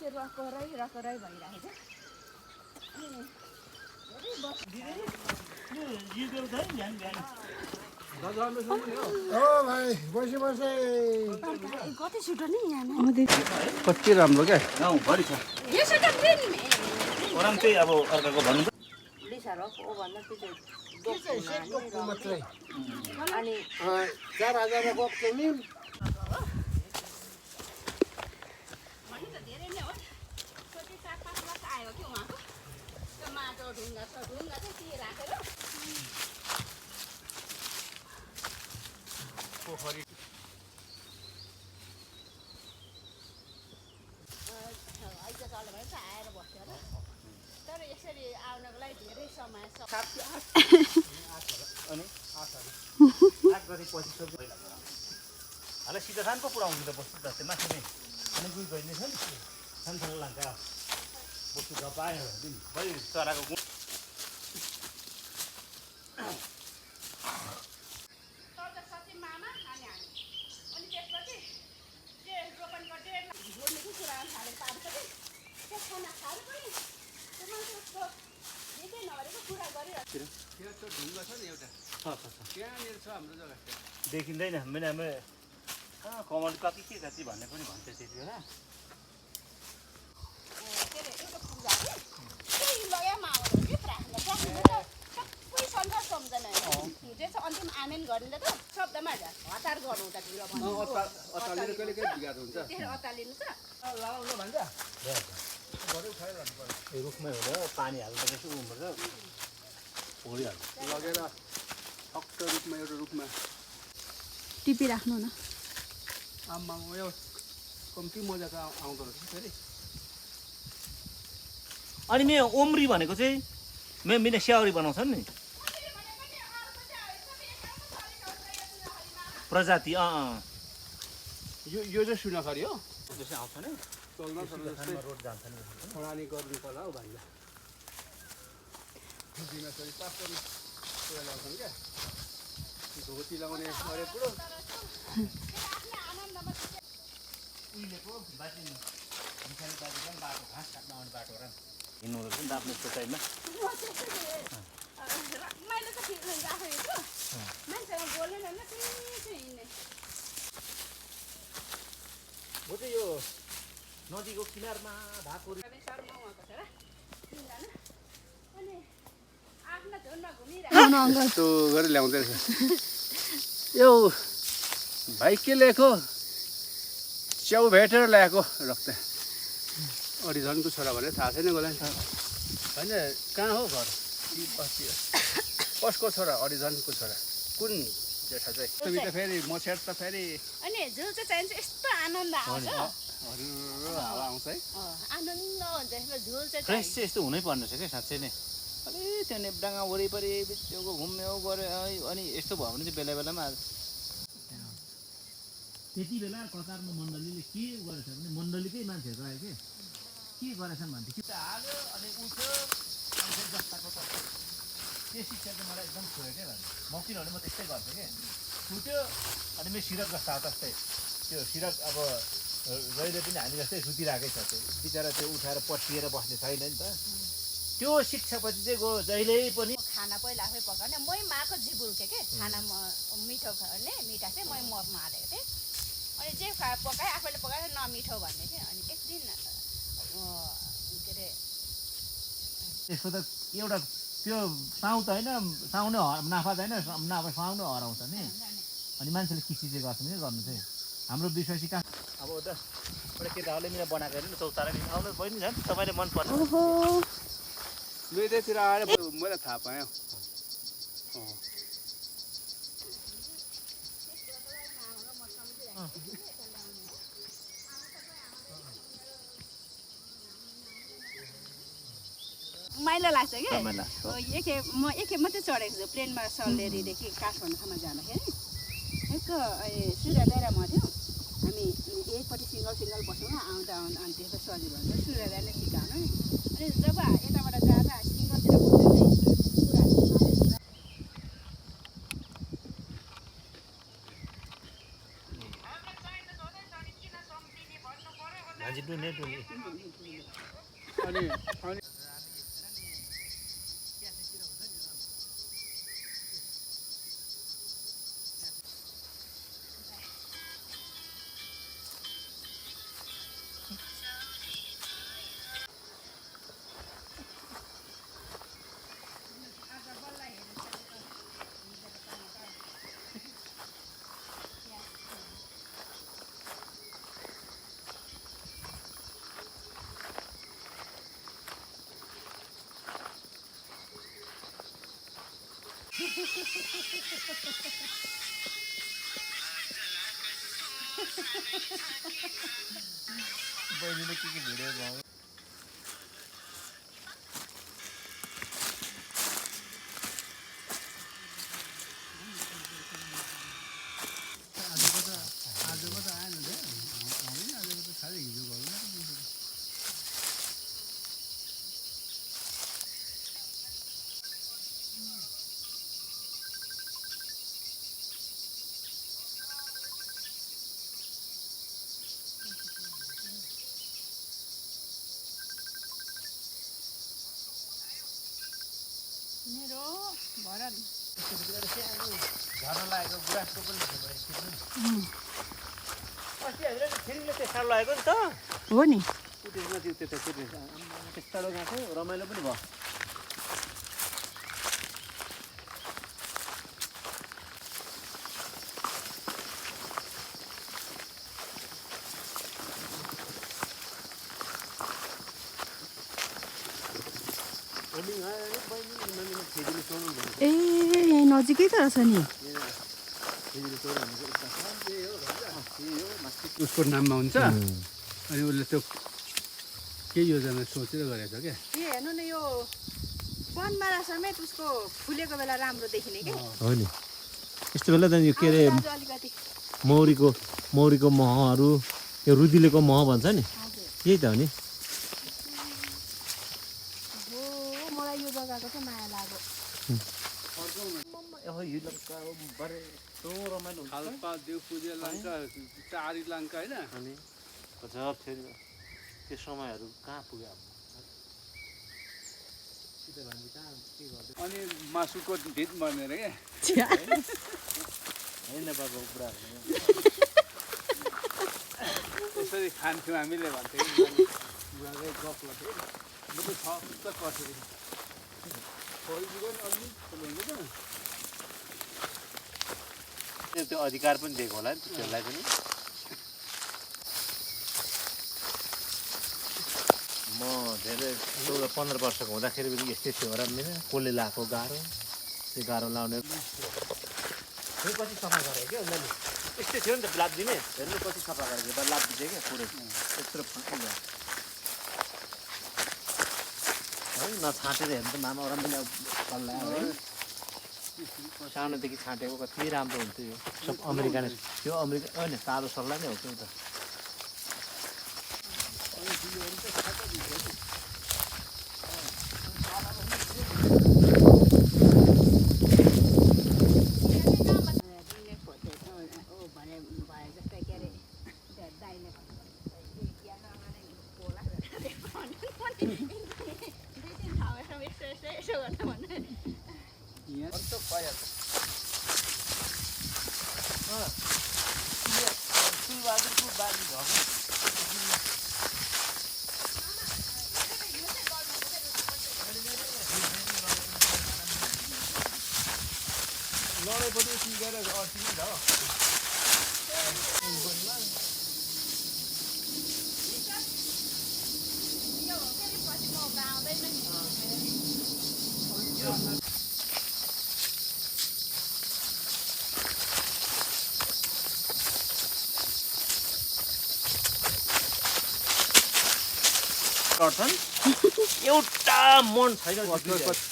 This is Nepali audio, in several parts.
रकरै भइरहेको कति सुट नि कति राम्रो क्या भरि छ ओराम चाहिँ अब अर्काको भन्नु अनि 4,000 बोक्छ नि पोखरी आएर बस्यो र तर यसरी आउनको लागि धेरै समय अनि 8 गरी 25 होला सिधा सानो पुऱ्याउनु त बस्नु जस्तै माथि नै अनि गुई गइने छ नि सानो लाङ्का बस्नु पायो दिन बढी चराको ढुङ्गा छ नि एउटा त्यहाँनिर छ हाम्रो जग्गा देखिँदैन मैले कमल कति के कति भन्ने पनि भन्छ त्यति बेला अन्तिम आमेन गरिन्छ त शब्दमा हतार गर्नु त अतालिनु कहिले कहिले बिगार हुन्छ अतालिनु छ लगाउनु भन्छ रुखमै हो पानी हाल्नु यसो उम्रेर ओडिहाल्नु लगेर ठक्क रुखमा एउटा रुखमा टिपिराख्नु न आम्मा यो कम्ती मजाको आउँदो रहेछ फेरि अनि मे ओम्री भनेको चाहिँ मिने स्याउरी बनाउँछन् नि प्रजाति यो चाहिँ सुनाखरी हो जस्तै आउँछ नि चल्न रोड जान्छ नि प्रणाली गर्नु पर्ला हौ भाइले दिनसरी पास गर्नु कुरा लगाउँछन् क्या धोती लगाउने गरे पुरो उहिलेको बाजी मिठाई बाजी पनि बाटो घाँस काट्न आउने बाटो र हिँड्नु रहेछ नि त आफ्नो सोचाइमा मैले त राखेको मान्छेसँग बोल्दैन हिँड्ने म चाहिँ यो नदीको किनारमा भएको यस्तो गरेर ल्याउँदै रहेछ यो भाइ के ल्याएको च्याउ भेटेर ल्याएको रक्त अरिझनको छोरा भनेर थाहा छैन मलाई होइन कहाँ हो घर कसको छोरा अरिझनको छोरा कुन जेठा चाहिँ त फेरि मछेड त फेरि अनि झुल चाहिँ चाहिन्छ यस्तो आनन्द आउँछ हावा आउँछ है आनन्द हुन्छ यसमा झुल चाहिँ फ्रेस चाहिँ यस्तो हुनै पर्ने छ क्या साँच्चै नै अरे त्यो नेपडाँगा वरिपरि बिचको घुम्यो गऱ्यो अनि यस्तो भयो भने चाहिँ बेला बेलामा त्यति बेला कतारमा मण्डलीले के गरेछ भने मण्डलीकै मान्छेहरू आयो के गरेछन् भन्थे हाल्यो अनि उठ्यो अनि जस्ताको तस्ता त्यो शिक्षा चाहिँ मलाई एकदम छोयो क्या म किनभने म त्यस्तै गर्थेँ कि उठ्यो अनि मेरो सिरक जस्ता हो त्यस्तै त्यो सिरक अब जहिले पनि हामी जस्तै सुतिरहेकै छ त्यो बिचरा त्यो उठाएर पट्टिएर बस्ने छैन नि त त्यो शिक्षापछि चाहिँ गयो जहिले पनि खाना पहिला आफै पकाउने मै माको जिबुल के खाना मिठो गर्ने मिठा चाहिँ मै मर्नु हालेको थिएँ अनि जे पकाएँ आफैले पकाएर नमिठो भन्ने थिएँ अनि एक दिन के अरे त्यसको त एउटा त्यो साउँ त होइन साउने नाफा त होइन नाफा साउँ नै हराउँछ नि अनि मान्छेले किसी चाहिँ गर्छ नि गर्नु चाहिँ हाम्रो विश्वासी कहाँ अब त एउटा केटाहरूले मिला बनाएको हेर्नु चौतारा आउनु बहिनी झन् तपाईँले मनपर्छ दुईतिर आएर मैले थाहा पाएँ माइलो लाग्छ कि म एकखेप मात्रै चढेको छु प्लेनमा सल्लेरीदेखि काठमाडौँसम्म जाँदाखेरि सूर्योदय र म थियो हामी एकपट्टि सिङ्गल बस्यौँ आउँदा अनि त्यस्तो सजिलो हुन्छ सूर्योदय नै ठिक आउनु नि अनि जब यताबाट जाँदा सिङ्गलतिर मान्छे डुल्ने अनि अनि बहिनीले के भिडियो भयो आजको त आएन रे आउँदैन आजको त खालि हिजो गरौँ मेरो भरत झर्न लागेको गुराँसको पनि अस्ति हामीले फेरिले त्यस्तो लागेको नि त हो नि त्यसमा त्यो त्यता त्यस्तो गएको रमाइलो पनि भयो ए यहाँ नजिकै त रहेछ नि उसको नाममा हुन्छ अनि उसले त्यो के योजना सोचेर गरेछ क्या ए हेर्नु न यो वनमारा समेत उसको फुलेको बेला राम्रो देखिने के हो नि यस्तो बेला त यो के अरे आज अलिकति मौरीको महहरू यो रुदिलेको मह भन्छ नि यही त हो नि मलाई यो जग्गाको चाहिँ माया लाग्यो खालपा देउ पूजे लङ्का टारी लङ्का होइन अनि गजब थियो नि त्यो समयहरू कहाँ पुग्यो अनि मासुको ढिट मर्ने रे छ्या। होइन नेपालको बुढाहरू त्यसरी खान्थ्यौँ हामीले भन्थ्यौँ बुढाकै गफ गर्थ्यो म त छ कसरी त्यो अधिकार पनि दिएको होला नि त्यसलाई पनि म धेरै 14-15 वर्षको हुँदाखेरि पनि यस्तै थियो होला नि कसले लगाएको गाह्रो त्यो गाह्रो लाउने फेरि पछि सफा गरेँ क्या उनीहरूले यस्तै थियो नि त लाभ दिने हेर्नु पछि सफा गरेको त लाभ दिँदै क्या पुरै त्यत्रो फाँक्यो है नछाँटेर हेर्नु त मामा ओराम पनि चल्लायो है सानोदेखि छाँटेको कति राम्रो हुन्थ्यो यो सब अमेरिकन त्यो अमेरिका होइन तारो सल्लाह नै हो त्यो त लडेपछि सिकेर अड्किने त एउटा मन छैन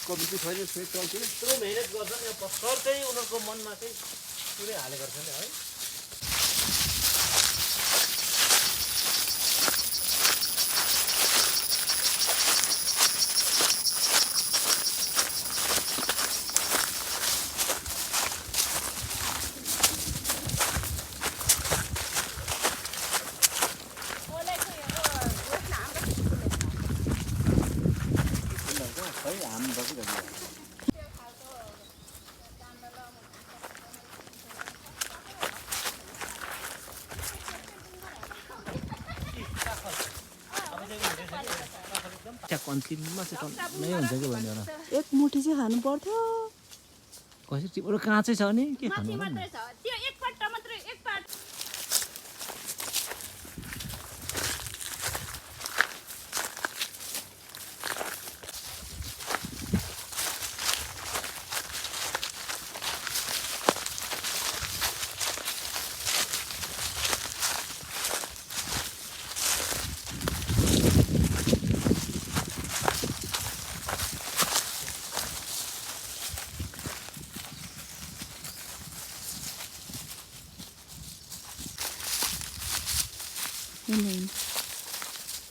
कम्ती छैन यत्रो मेहनत गर्छन् यहाँ पत्थर चाहिँ उनीहरूको मनमा चाहिँ पुरै हालेको छ नि है हामी बसिरहेको कन्सिममा चाहिँ नै हुन्छ कि भनेर एक मुठी चाहिँ खानु पर्थ्यो कसरी तिम्रो काँचै छ नि के खानु माथि मात्रै छ त्यो एकपल्ट मात्रै एकपल्ट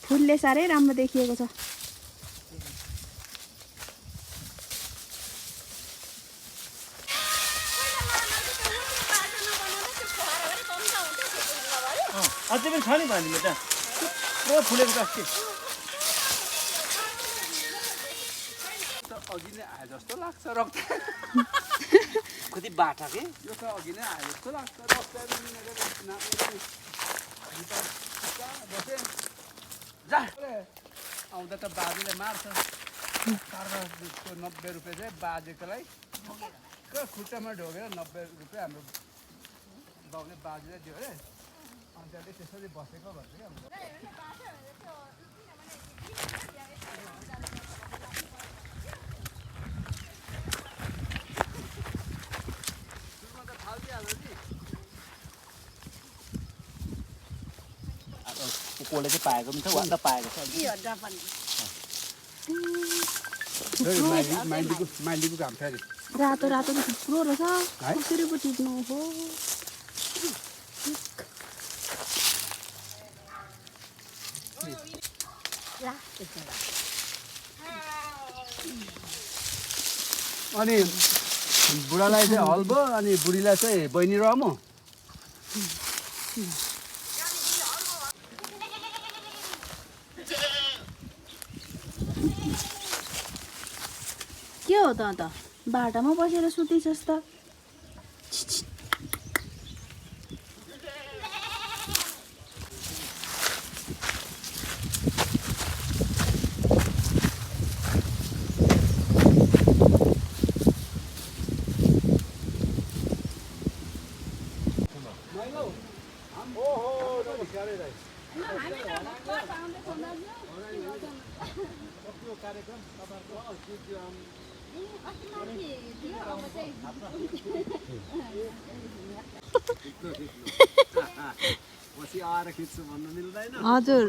फुलले साह्रै राम्रो देखिएको छ अझै पनि छ नि भानीमा त पुरा फुलेको छ अस्ति अघि नै आए जस्तो लाग्छ रक्त कति बाटा के यो त अघि नै आए जस्तो लाग्छ जा आउँदा त बाजेले मार्छ त्यो 90 रुपियाँ चाहिँ बाजेकोलाई खुट्टामा ढोगेर 90 रुपियाँ हाम्रो बाउले बाजेलाई दियो अरे अनि त्यसले त्यसरी बसेको भन्छ क्या कोले चाहिँ पाएको पनि छ वान त पाएको छ माइलीको काम छ अरे रातो रातो त थुप्रो रहेछ कसरी पो टिप्नु हो अनि बुढालाई चाहिँ हल भयो अनि बुढीलाई चाहिँ बहिनी रमो के हो त अन्त बाटामा बसेर सुतिछस् त हजुर